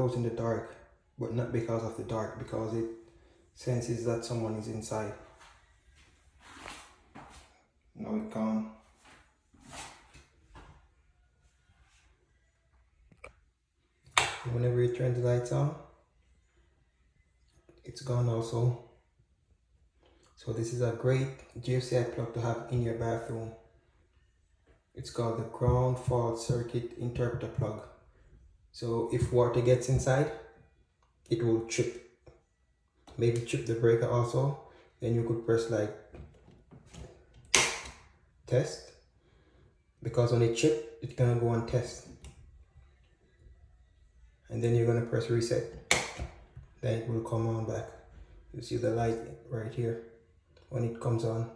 Out in the dark, but not because of the dark, because it senses that someone is inside. Now it gone. Whenever you turn the lights on, it's gone also. So this is a great GFCI plug to have in your bathroom. It's called the ground fault circuit interpreter plug. So if water gets inside, it will trip. Maybe trip the breaker also. Then you could press like test, because when it chip, it's gonna go on test. And then you're gonna press reset. Then it will come on back. You see the light right here when it comes on.